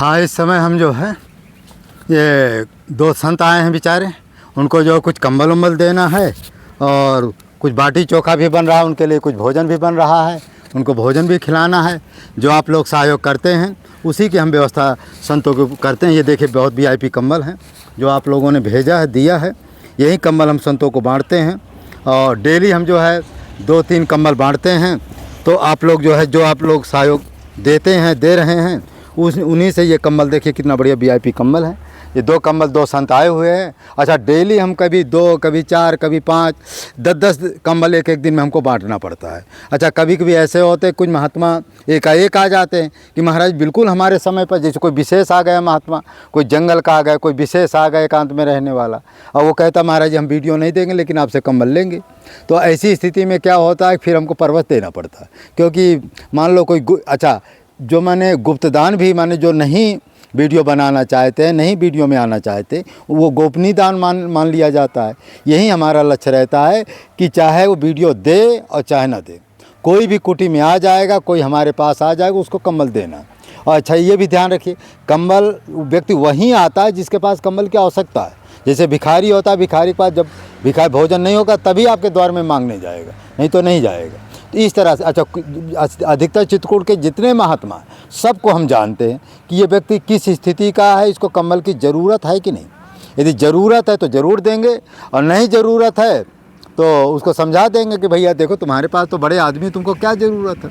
हाँ, इस समय हम जो है ये दो संत आए हैं बेचारे, उनको जो कुछ कंबल उम्बल देना है और कुछ बाटी चोखा भी बन रहा है, उनके लिए कुछ भोजन भी बन रहा है, उनको भोजन भी खिलाना है। जो आप लोग सहयोग करते हैं उसी की हम व्यवस्था संतों को करते हैं। ये देखिए बहुत वीआईपी कंबल हैं जो आप लोगों ने भेजा है, दिया है। यही कंबल हम संतों को बांटते हैं और डेली हम जो है 2-3 कंबल बांटते हैं। तो आप लोग जो है, जो आप लोग सहयोग देते हैं, दे रहे हैं, उन्हीं से ये कंबल देखिए कितना बढ़िया वीआईपी कंबल है। ये 2 कंबल 2 संत आए हुए हैं। अच्छा, डेली हम कभी 2, कभी 4, कभी 5, 10-10 कंबल एक दिन में हमको बांटना पड़ता है। अच्छा, कभी कभी ऐसे होते हैं कुछ महात्मा एकाएक आ जाते हैं कि महाराज बिल्कुल हमारे समय पर, जैसे कोई विशेष आ गया महात्मा, कोई जंगल का आ गया, कोई विशेष आ गया एकांत में रहने वाला, और वो कहता महाराज हम वीडियो नहीं देंगे लेकिन आपसे कंबल लेंगे। तो ऐसी स्थिति में क्या होता है, फिर हमको पर्वत देना पड़ता है। क्योंकि मान लो कोई अच्छा जो माने गुप्तदान भी, माने जो नहीं वीडियो बनाना चाहते हैं, नहीं वीडियो में आना चाहते, वो गोपनीय दान मान लिया जाता है। यही हमारा लक्ष्य रहता है कि चाहे वो वीडियो दे और चाहे ना दे, कोई भी कुटी में आ जाएगा, कोई हमारे पास आ जाएगा, उसको कंबल देना। और अच्छा ये भी ध्यान रखिए, कंबल व्यक्ति वहीं आता है जिसके पास कंबल की आवश्यकता है। जैसे भिखारी होता है, भिखारी के पास जब भिखारी भोजन नहीं होगा तभी आपके द्वार में मांगने जाएगा, नहीं तो नहीं जाएगा। तो इस तरह से अच्छा अधिकतर चित्रकूट के जितने महात्मा हैं सबको हम जानते हैं कि ये व्यक्ति किस स्थिति का है, इसको कंबल की ज़रूरत है कि नहीं। यदि ज़रूरत है तो ज़रूर देंगे, और नहीं ज़रूरत है तो उसको समझा देंगे कि भैया देखो तुम्हारे पास तो बड़े आदमी, तुमको क्या ज़रूरत है।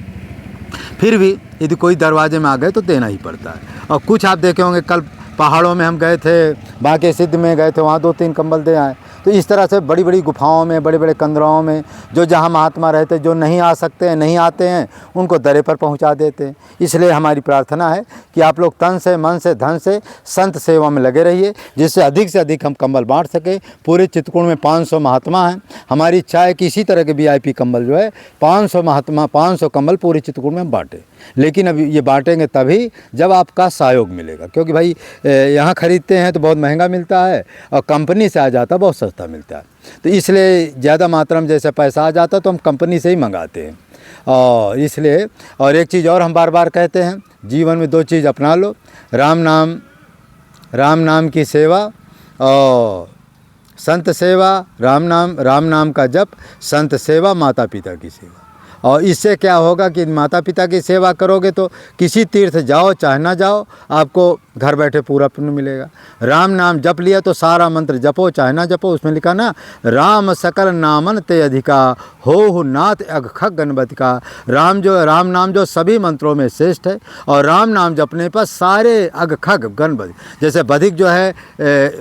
फिर भी यदि कोई दरवाजे में आ गए तो देना ही पड़ता है। और कुछ आप देखे होंगे, कल पहाड़ों में हम गए थे, बांके सिद्ध में गए थे, वहाँ 2-3 कंबल दे आए। तो इस तरह से बड़ी बड़ी गुफाओं में, बड़े बड़े कंदराओं में जो जहाँ महात्मा रहते, जो नहीं आ सकते हैं, नहीं आते हैं, उनको दरे पर पहुँचा देते हैं। इसलिए हमारी प्रार्थना है कि आप लोग तन से, मन से, धन से संत सेवा में लगे रहिए, जिससे अधिक से अधिक हम कंबल बांट सकें। पूरे चित्रकूट में 500 महात्मा हैं। हमारी इच्छा है कि इसी तरह के वीआईपी कंबल जो है 500 महात्मा, 500 कंबल पूरे चित्रकूट में हम बांटें। लेकिन अब ये बांटेंगे तभी जब आपका सहयोग मिलेगा, क्योंकि भाई यहाँ ख़रीदते हैं तो बहुत महंगा मिलता है और कंपनी से आ जाता है बहुत सस्ता मिलता है। तो इसलिए ज़्यादा मात्रा में जैसे पैसा आ जाता है तो हम कंपनी से ही मंगाते हैं। और इसलिए, और एक चीज़ और हम बार बार कहते हैं, जीवन में 2 चीज़ अपना लो, राम नाम की सेवा और संत सेवा। राम नाम का जप, संत सेवा, माता पिता की सेवा। और इससे क्या होगा कि माता पिता की सेवा करोगे तो किसी तीर्थ जाओ चाहे ना जाओ, आपको घर बैठे पूरा पुण्य मिलेगा। राम नाम जप लिया तो सारा मंत्र जपो चाहे ना जपो, उसमें लिखा ना, राम सकल नामन ते अधिका, हो नाथ अघ गणपति का। राम नाम जो सभी मंत्रों में श्रेष्ठ है, और राम नाम जपने पर सारे अघ खग गणपति, जैसे बधिक जो है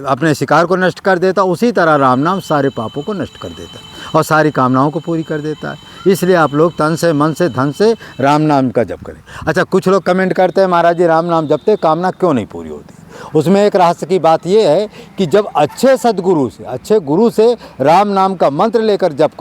अपने शिकार को नष्ट कर देता, उसी तरह राम नाम सारे पापों को नष्ट कर देता और सारी कामनाओं को पूरी कर देता है। इसलिए आप लोग तन से, मन से, धन से राम नाम का जप करें। अच्छा, कुछ लोग कमेंट करते हैं महाराज जी राम नाम जपते कामना क्यों नहीं पूरी होती। उसमें एक रहस्य की बात यह है कि जब अच्छे सदगुरु से, अच्छे गुरु से राम नाम का मंत्र लेकर जप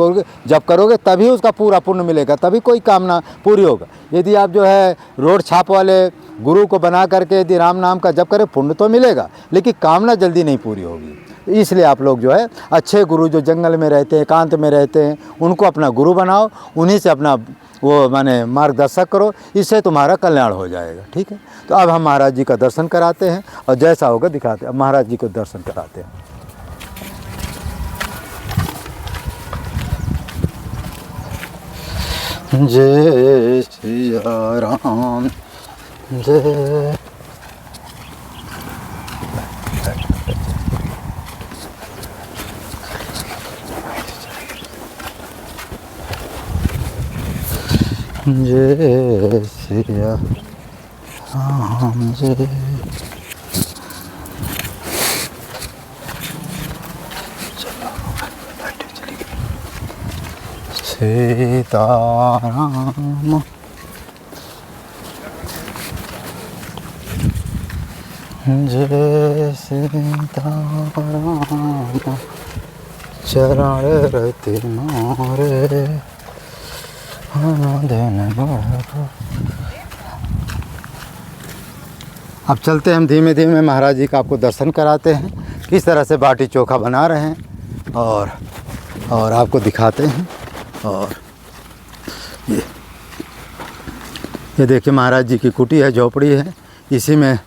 करोगे तभी उसका पूरा पुण्य मिलेगा, तभी कोई कामना पूरी होगा। यदि आप जो है रोड छाप वाले गुरु को बना करके यदि राम नाम का जप करें, पुण्य तो मिलेगा लेकिन कामना जल्दी नहीं पूरी होगी। इसलिए आप लोग जो है अच्छे गुरु जो जंगल में रहते हैं, एकांत में रहते हैं, उनको अपना गुरु बनाओ, उन्हीं से अपना वो माने मार्गदर्शक करो, इससे तुम्हारा कल्याण हो जाएगा। ठीक है, तो अब हम महाराज जी का दर्शन कराते हैं और जैसा होगा दिखाते हैं। अब महाराज जी को दर्शन कराते हैं। जय सिया राम, जय जय सिया राम, जय सीताराम, जय सीताराम, चरण रति मारे अब चलते हैं हम धीमे धीमे, महाराज जी का आपको दर्शन कराते हैं, किस तरह से बाटी चोखा बना रहे हैं और आपको दिखाते हैं। और ये देखिए महाराज जी की कुटी है, झोपड़ी है, इसी में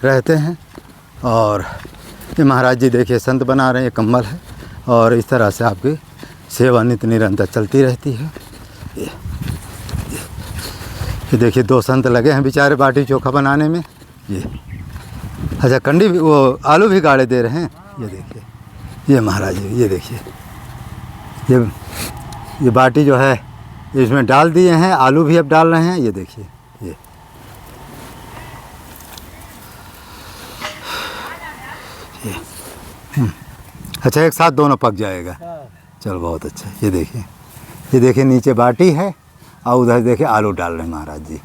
रहते हैं। और ये महाराज जी देखिए संत बना रहे हैं, कंबल है, और इस तरह से आपकी सेवा नित्य निरंतर चलती रहती है। ये देखिए 2 संत लगे हैं बेचारे बाटी चोखा बनाने में। ये अच्छा कंडी भी, वो आलू भी गाड़े दे रहे हैं। ये देखिए ये महाराज जी, ये देखिए ये बाटी जो है इसमें डाल दिए हैं, आलू भी अब डाल रहे हैं। ये देखिए ये अच्छा एक साथ दोनों पक जाएगा। चलो बहुत अच्छा। ये देखिए नीचे बाटी है और उधर देखिए आलू डाल रहे हैं महाराज जी।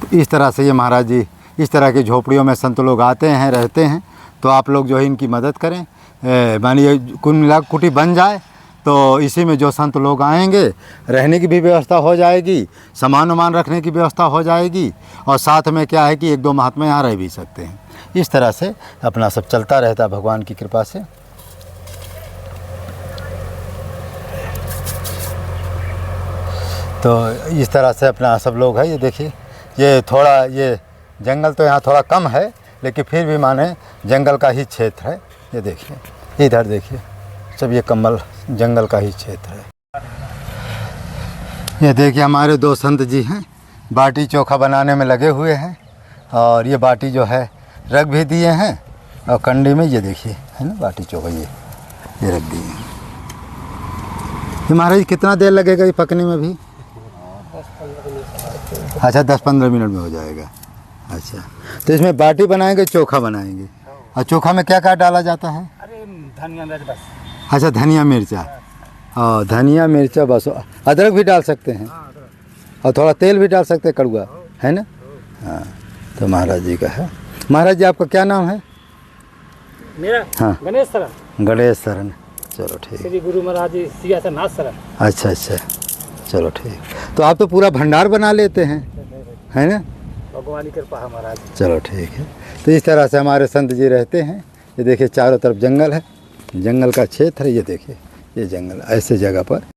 तो इस तरह से ये महाराज जी इस तरह की झोपड़ियों में संत लोग आते हैं, रहते हैं। तो आप लोग जो है इनकी मदद करें। मानिए कुल मिला कुटी बन जाए तो इसी में जो संत लोग आएंगे, रहने की भी व्यवस्था हो जाएगी, सामान वामान रखने की व्यवस्था हो जाएगी, और साथ में क्या है कि 1-2 महात्मा यहाँ रह भी सकते हैं। इस तरह से अपना सब चलता रहता है भगवान की कृपा से। तो इस तरह से अपना सब लोग है। ये देखिए ये थोड़ा ये जंगल तो यहाँ थोड़ा कम है, लेकिन फिर भी माने जंगल का ही क्षेत्र है। ये देखिए इधर देखिए सब ये कंबल जंगल का ही क्षेत्र है। ये देखिए हमारे 2 संत जी हैं, बाटी चोखा बनाने में लगे हुए हैं, और ये बाटी जो है रख भी दिए हैं, और कंडी में ये देखिए है ना बाटी चोखा ये रख दिए हैं। ये महाराज कितना देर लगेगा ये पकने में भी? अच्छा 10-15 मिनट में हो जाएगा। अच्छा तो इसमें बाटी बनाएंगे, चोखा बनाएंगे, और चोखा में क्या क्या डाला जाता है? अरे धनिया मिर्च बस। अच्छा धनिया मिर्चा, और धनिया मिर्चा बस, अदरक भी डाल सकते हैं, और थोड़ा तेल भी डाल सकते हैं, कड़वा है ना। हाँ तो महाराज जी का है। महाराज जी आपका क्या नाम है? मेरा हाँ गणेश शरण। गणेश शरण, चलो ठीक। श्री गुरु महाराज जी सिंहासनाथ शरण। अच्छा चलो ठीक। तो आप तो पूरा भंडार बना लेते हैं है ना? भगवान की कृपा है महाराज। चलो ठीक है। तो इस तरह से हमारे संत जी रहते हैं। ये देखिए चारों तरफ जंगल है, जंगल का क्षेत्र है। ये देखिए ये जंगल ऐसे जगह पर।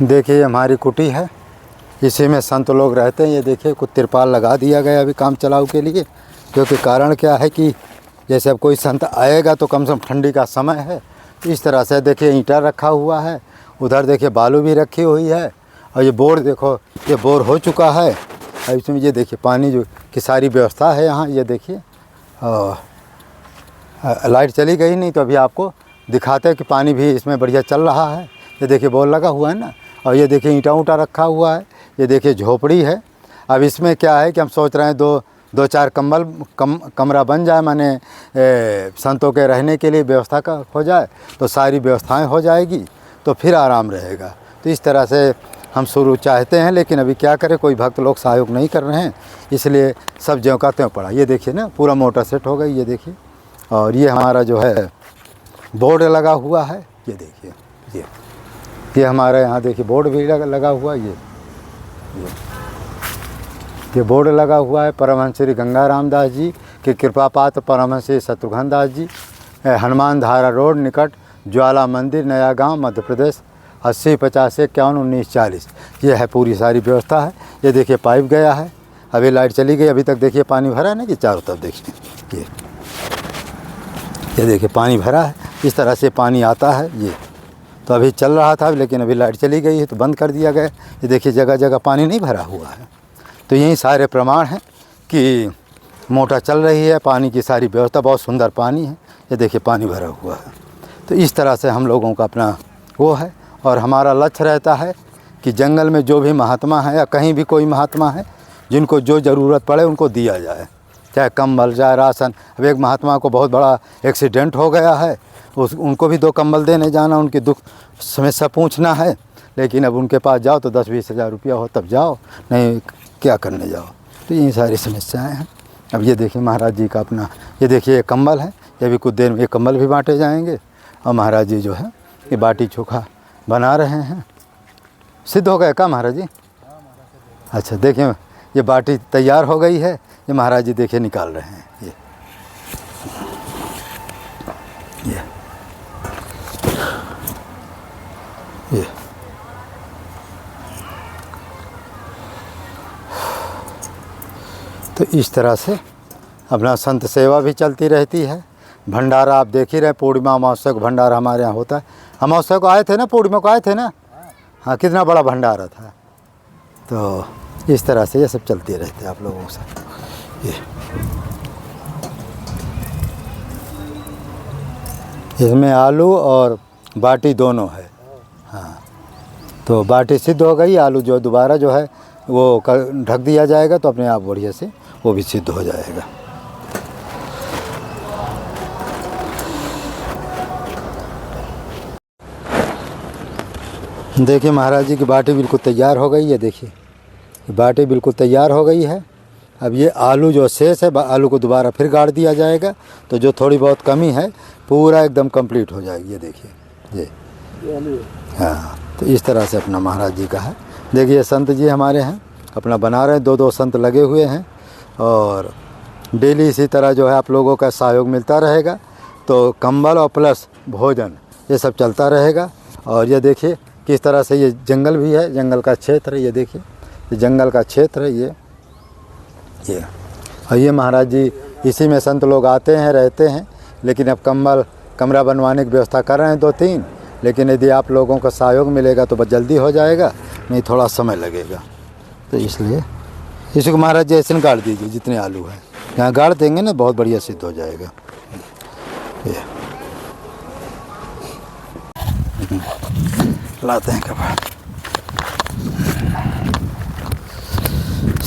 देखिए हमारी कुटी है, इसी में संत लोग रहते हैं। ये देखिए कुछ तिरपाल लगा दिया गया अभी काम चलाऊ के लिए, क्योंकि कारण क्या है कि जैसे अब कोई संत आएगा तो कम से कम ठंडी का समय है। इस तरह से देखिए ईंटा रखा हुआ है, उधर देखिए बालू भी रखी हुई है, और ये बोर देखो ये बोर हो चुका है। और इसमें ये देखिए पानी जो की सारी व्यवस्था है यहाँ। ये देखिए लाइट चली गई नहीं तो अभी आपको दिखाते हैं कि पानी भी इसमें बढ़िया चल रहा है। ये देखिए बोर लगा हुआ है ना, और ये देखिए ईंटा ऊँटा रखा हुआ है। ये देखिए झोपड़ी है। अब इसमें क्या है कि हम सोच रहे हैं 2-4 कमरा बन जाए, माने संतों के रहने के लिए व्यवस्था का हो जाए तो सारी व्यवस्थाएं हो जाएगी, तो फिर आराम रहेगा। तो इस तरह से हम शुरू चाहते हैं, लेकिन अभी क्या करें, कोई भक्त लोग सहयोग नहीं कर रहे हैं, इसलिए सब ज्यों का त्यों पड़ा। ये देखिए ना पूरा मोटर सेट हो गई। ये देखिए, और ये हमारा जो है बोर्ड लगा हुआ है। ये देखिए ये हमारे यहाँ देखिए बोर्ड भी लगा हुआ है। ये बोर्ड लगा हुआ है परमहंस श्री गंगा रामदास जी के कृपा पात्र परमहंस श्री शत्रुघ्न दास जी, हनुमान धारा रोड निकट ज्वाला मंदिर, नया गांव, मध्य प्रदेश 80 50 51 19 40। ये है पूरी सारी व्यवस्था है। ये देखिए पाइप गया है, अभी लाइट चली गई, अभी तक देखिए पानी भरा है ना कि चारों तरफ देखिए ये देखिए पानी भरा है। इस तरह से पानी आता है। ये तो अभी चल रहा था, लेकिन अभी लाइट चली गई है तो बंद कर दिया गया। ये देखिए जगह जगह पानी नहीं भरा हुआ है। तो यही सारे प्रमाण हैं कि मोटर चल रही है, पानी की सारी व्यवस्था, बहुत सुंदर पानी है। ये देखिए पानी भरा हुआ है। तो इस तरह से हम लोगों का अपना वो है, और हमारा लक्ष्य रहता है कि जंगल में जो भी महात्मा है या कहीं भी कोई महात्मा है, जिनको जो ज़रूरत पड़े उनको दिया जाए, चाहे कंबल चाहे राशन। अब एक महात्मा को बहुत बड़ा एक्सीडेंट हो गया है, उनको भी 2 कंबल देने जाना, उनकी दुख समस्या पूछना है, लेकिन अब उनके पास जाओ तो 10-20 हज़ार रुपया हो तब जाओ, नहीं क्या करने जाओ। तो यही सारी समस्याएं हैं। अब ये देखिए महाराज जी का अपना, ये देखिए ये कंबल है, ये भी कुछ देर में ये कंबल भी बांटे जाएंगे। और महाराज जी जो है ये बाटी चोखा बना रहे हैं। सिद्ध हो गया क्या महाराज जी? अच्छा देखिए ये बाटी तैयार हो गई है, ये महाराज जी देखिए निकाल रहे हैं। ये तो इस तरह से अपना संत सेवा भी चलती रहती है। भंडारा आप देख ही रहे, पूर्णिमा अमावस्या को भंडारा हमारे यहाँ होता है। अमावस्या को आए थे ना, पूर्णिमा को आए थे ना, हाँ कितना बड़ा भंडारा था। तो इस तरह से ये सब चलते रहते हैं आप लोगों से। इसमें आलू और बाटी दोनों है। हाँ तो बाटी सिद्ध हो गई, आलू जो दोबारा जो है वो ढक दिया जाएगा तो अपने आप बढ़िया से वो भी सिद्ध हो जाएगा। देखिए महाराज जी की बाटी बिल्कुल तैयार हो गई है। देखिए बाटी बिल्कुल तैयार हो गई है। अब ये आलू जो शेष है, आलू को दोबारा फिर गाड़ दिया जाएगा, तो जो थोड़ी बहुत कमी है पूरा एकदम कंप्लीट हो जाएगी। ये देखिए ये हाँ, तो इस तरह से अपना महाराज जी का है। देखिए संत जी हमारे हैं अपना बना रहे हैं, 2-2 संत लगे हुए हैं, और डेली इसी तरह जो है आप लोगों का सहयोग मिलता रहेगा। तो कंबल और प्लस भोजन ये सब चलता रहेगा। और ये देखिए किस तरह से ये जंगल भी है, जंगल का क्षेत्र है। ये देखिए ये जंगल का क्षेत्र है ये। और ये महाराज जी इसी में संत लोग आते हैं रहते हैं। लेकिन अब कमरा बनवाने की व्यवस्था कर रहे हैं 2-3, लेकिन यदि आप लोगों का सहयोग मिलेगा तो बहुत जल्दी हो जाएगा, नहीं थोड़ा समय लगेगा। तो इसलिए इसी को महाराज जी ऐसे गाड़ दीजिए, जितने आलू हैं यहाँ गाड़ देंगे ना बहुत बढ़िया सिद्ध हो जाएगा। ये लाते हैं कपड़ा।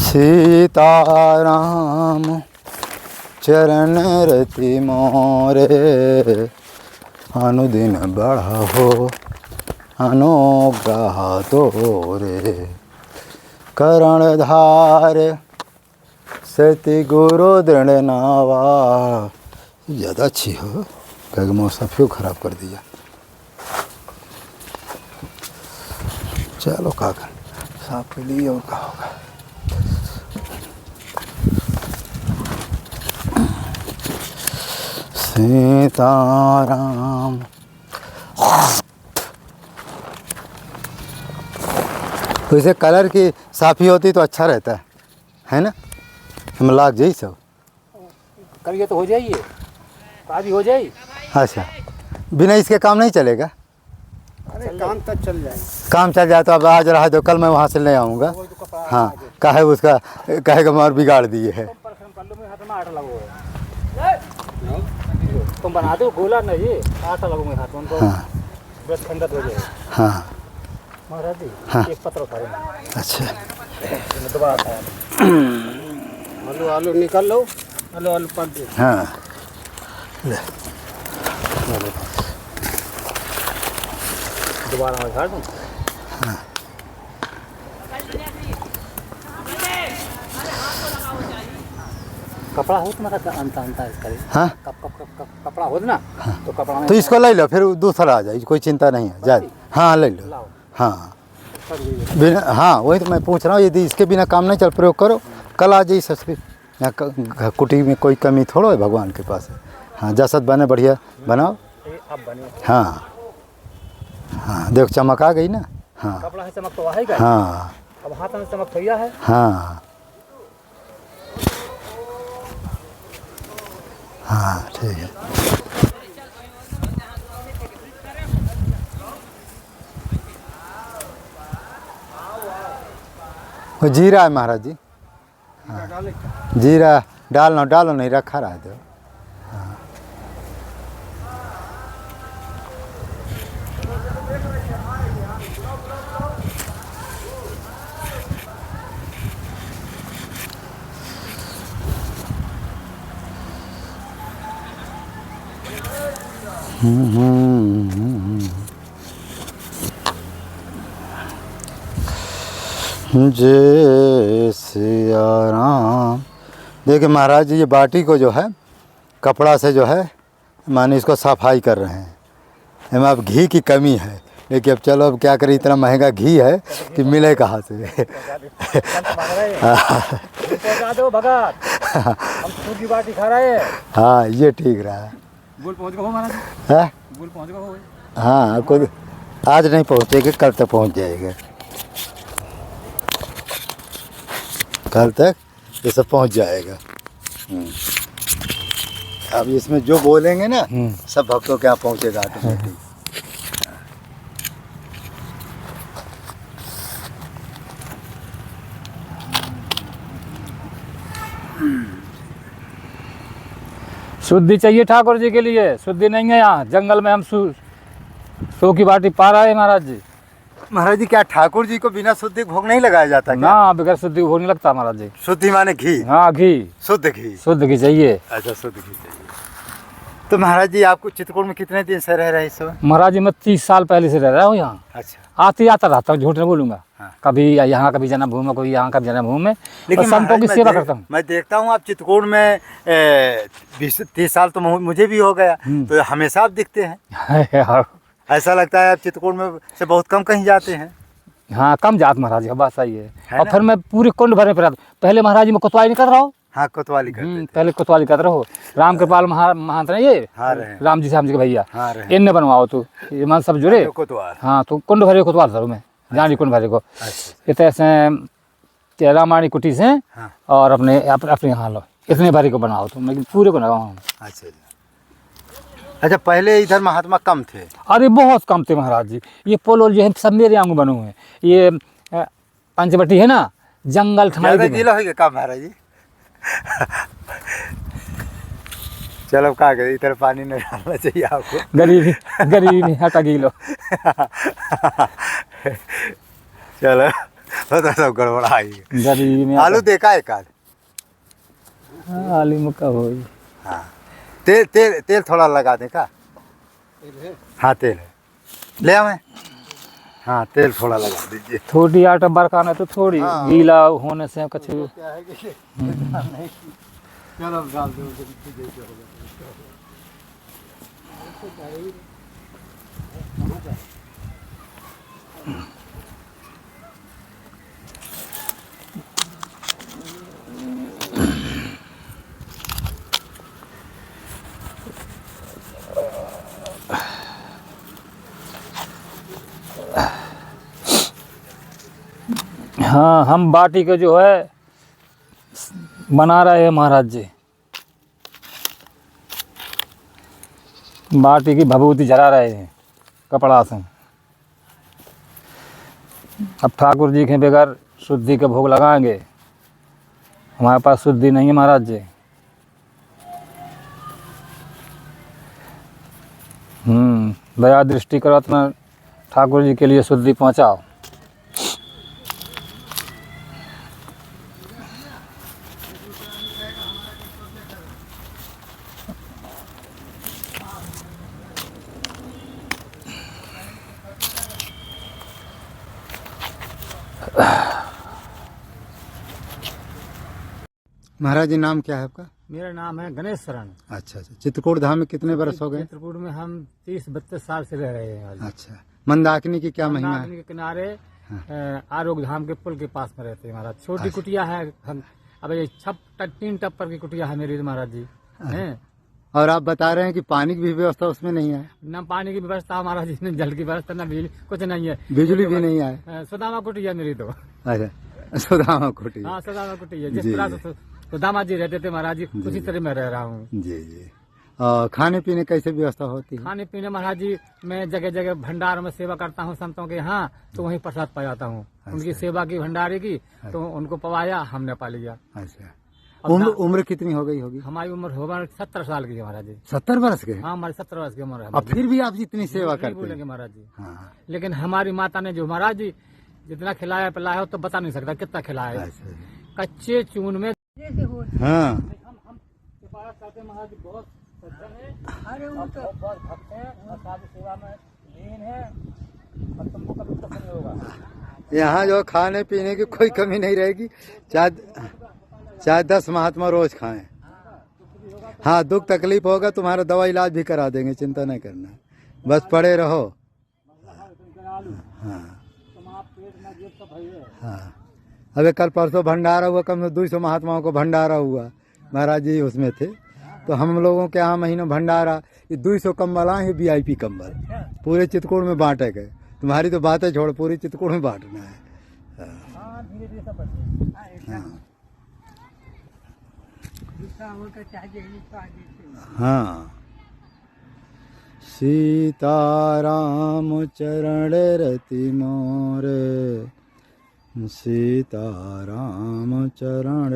सीताराम चरण रति मोरे, अनुदिन बढ़ाहो अनुग्रह तोरे। करणधार सति गुरु दृढ़ नावा। ज़्यादा अच्छी हो, कहीं मौसम क्यों ख़राब कर दिया। चलो काका साफ के लिए और क्या होगा। सीताराम तो इसे कलर की साफ़ी होती तो अच्छा रहता है ना। हम लाग जाइए सब करिए तो हो जाइए, तो भी हो जाए। अच्छा बिना इसके काम नहीं चलेगा। अरे काम तक चल जाए, काम चल जाए तो अब आज रहा तो कल मैं वहाँ से ले आऊँगा। हाँ काहे उसका कहेगा मार बिगाड़ दिए है। तुम बना दो गोला नहीं, आटा लगो मेरे हाथ में, हाँ बस खंडत हो जाए। हाँ महाराज जी हाँ। एक पत्र उठा लेना, अच्छा दोबारा उठाया। आलू निकाल लो, आलू पक दे। हाँ ले दोबारा मैं उठा दूँ। कपड़ा हो तुम्हारा अंता इसका। हाँ कपड़ा हो ना, तो कपड़ा में तो इसको ले लो, फिर दूसरा आ जाए, कोई चिंता नहीं है। जा हाँ ले लो। लाओ। हाँ बिना, हाँ वही तो मैं पूछ रहा हूँ, यदि इसके बिना काम नहीं चल प्रयोग करो, कल आ जाइए ससुरी। यहाँ कुटी में कोई कमी थोड़ा है, भगवान के पास है। हाँ जसत बने बढ़िया बनाओ। अब बने। हाँ हाँ देखो चमक आ गई ना। हाँ कपड़ा है चमक तो आएगा। हाँ अब हाथ में चमक तो है। हाँ हाँ ठीक है। वो जीरा है महाराज जी। जीरा डालो नहीं रखा रहा दो। जय सिया राम। देखिए महाराज जी, ये बाटी को जो है कपड़ा से जो है माने इसको सफाई कर रहे हैं। इसमें अब घी की कमी है, लेकिन अब चलो अब क्या करें, इतना महंगा घी है कि मिले कहाँ से। दो भगत, हम सूखी बाटी खा रहे हैं। हाँ ये ठीक रहा। गुल पहुँच गए हो महाराज? है गुल पहुँच गए हो? हाँ, कोई आज नहीं पहुँचेगा, कल तक पहुँच जाएगा। कल तक ये सब पहुँच जाएगा। अब इसमें जो बोलेंगे ना सब भक्तों के यहाँ पहुँचेगा ऑटोमेटिक। शुद्धि चाहिए ठाकुर जी के लिए, शुद्धि नहीं है यहाँ जंगल में। हम सो की बाटी पा रहे हैं महाराज जी। महाराज जी, क्या ठाकुर जी को बिना शुद्धि भोग नहीं लगाया जाता क्या? ना, बगैर शुद्धि भोग नहीं लगता महाराज जी। शुद्धि माने घी? हाँ घी, शुद्ध घी। शुद्ध घी चाहिए। अच्छा, शुद्ध घी चाहिए। तो महाराज जी, आपको चित्रकूट में कितने दिन से रह रहे हैं इस समय? महाराज जी मैं 30 साल पहले से रह रहा हूँ यहाँ। अच्छा। आता रहता हूँ, झूठ नहीं बोलूंगा। हाँ। कभी यहाँ, कभी जन्मभूमि में, कोई यहाँ, कभी जन्मभूमि में। लेकिन संतों की सेवा करता हूँ। मैं देखता हूँ आप चित्रकूट में 20-30 साल तो मुझे भी हो गया, तो हमेशा आप दिखते हैं। ऐसा लगता है आप चित्रकूट में से बहुत कम कहीं जाते हैं। हाँ कम जात महाराज जी, बात सही है। और फिर मैं पूरे कुंड भरने पर पहले महाराज जी मैं कोतवाली नहीं कर रहा हूँ। हाँ, कोतवाली करते थे। पहले कोतवाली कर रहो। राम कृपाल महंत नहीं ये? हाँ, राम जी श्याम जी के भैया। हाँ, इनने बनवाओ तो ये मान सब जुड़े। कोतवाल। हाँ, तो कुंड भरे कोतवाल धरो मैं जानी कुंड भरे को। अच्छा। इतने से रामायणी कुटी से और अपने यहाँ लो, इतने भरे को बनाओ तो मैं पूरे को लगाऊँ। अच्छा। अच्छा, पहले इधर महात्मा कम थे? अरे बहुत कम थे महाराज जी। ये पोल जो है सब मेरे आंगू बने हुए हैं। ये पंचवटी है ना, जंगल गीला हो गया का महाराज जी? चलो क्या करें, इधर पानी नहीं डालना चाहिए आपको। गरीबी नहीं हटा गीलो। चलो तो सब गड़बड़ाई। गरीबी में आलू देखा एक आध? आलू में कब हो? हाँ, तेल थोड़ा लगा दे का? हाँ तेल है, ले आवे। हाँ, तेल थोड़ा लगा दीजिए। थोड़ी आटा बरकाना तो थोड़ी गीला होने से कुछ। हाँ, हम बाटी को जो है बना रहे हैं महाराज जी। बाटी की भभूति जला रहे हैं कपड़ा से। अब ठाकुर जी के बगैर शुद्धि के भोग लगाएंगे, हमारे पास शुद्धि नहीं है महाराज जी। दया दृष्टि करो अपना, ठाकुर जी के लिए शुद्धि पहुँचाओ। महाराज जी, नाम क्या है आपका? मेरा नाम है गणेश शरण। अच्छा। चित्रकूट धाम में कितने बरस हो गए? चित्रकूट में हम 30-32 साल से रह रहे हैं। अच्छा। मंदाकिनी की क्या महिमा है? मंदाकिनी के किनारे आरोग्य धाम के पुल के पास में रहते हैं महाराज। छोटी कुटिया है। अब ये 3 टप्पर की कुटिया है मेरी महाराज जी हैं। और आप बता रहे हैं कि पानी की भी व्यवस्था उसमें नहीं है? न पानी की व्यवस्था महाराज जी, न जल की व्यवस्था, न बिजली, कुछ नहीं है। बिजली भी नहीं है? सुदामा कुटिया मेरी तो। अच्छा, सुदामा कुटिया। हाँ, सुदामा कुटिया। जिस तरह से सुदामा जी रहते थे महाराज जी, उसी तरह मैं रह रहा हूँ। जी। खाने पीने कैसे व्यवस्था होती है? खाने पीने महाराज जी, मैं जगह जगह भंडार में सेवा करता हूँ संतों के यहाँ, तो वहीं प्रसाद पा जाता हूँ। उनकी सेवा की भंडारे की, तो उनको पवाया, हमने पा लिया। अच्छा। उम्र कितनी हो गई होगी? हमारी उम्र होगा 17 साल की है महाराज जी। 70 वर्ष के? हाँ, हमारी 17 वर्ष की उम्र है अब फिर भी आप इतनी सेवा नहीं करते बोलेंगे हैं। महाराज जी। हाँ, लेकिन हमारी माता ने जो महाराज जी जितना खिलाया पिलाया हो तो बता नहीं सकता कितना खिलाया है। ऐसे ही। कच्चे चून में हाँ, हम सिफारिश करते हैं महाराज जी, बहुत सज्जन है, अरे वो तो बहुत भक्त है और साधु सेवा में लीन है और तुमको कभी दुख नहीं होगा। यहाँ जो खाने पीने की कोई कमी नहीं रहेगी, चाहे 10 महात्मा रोज खाएं। हाँ, दुख तकलीफ होगा तुम्हारा दवा इलाज भी करा देंगे, चिंता नहीं करना, बस पड़े रहो। हाँ हाँ, अबे कल परसों भंडारा हुआ, कम से 200 महात्माओं को भंडारा हुआ, महाराज जी उसमें थे, तो हम लोगों के यहाँ महीनों भंडारा, ये 200 कंबल आए हैं, VIP कंबल पूरे चित्रकूट में बांटे गए। तुम्हारी तो बातें छोड़, पूरी चित्रकूट में बांटना है। हाँ, धीरे-धीरे सब बढ़ेगा। हाँ, सीताराम चरण रति मोरे, सीताराम चरण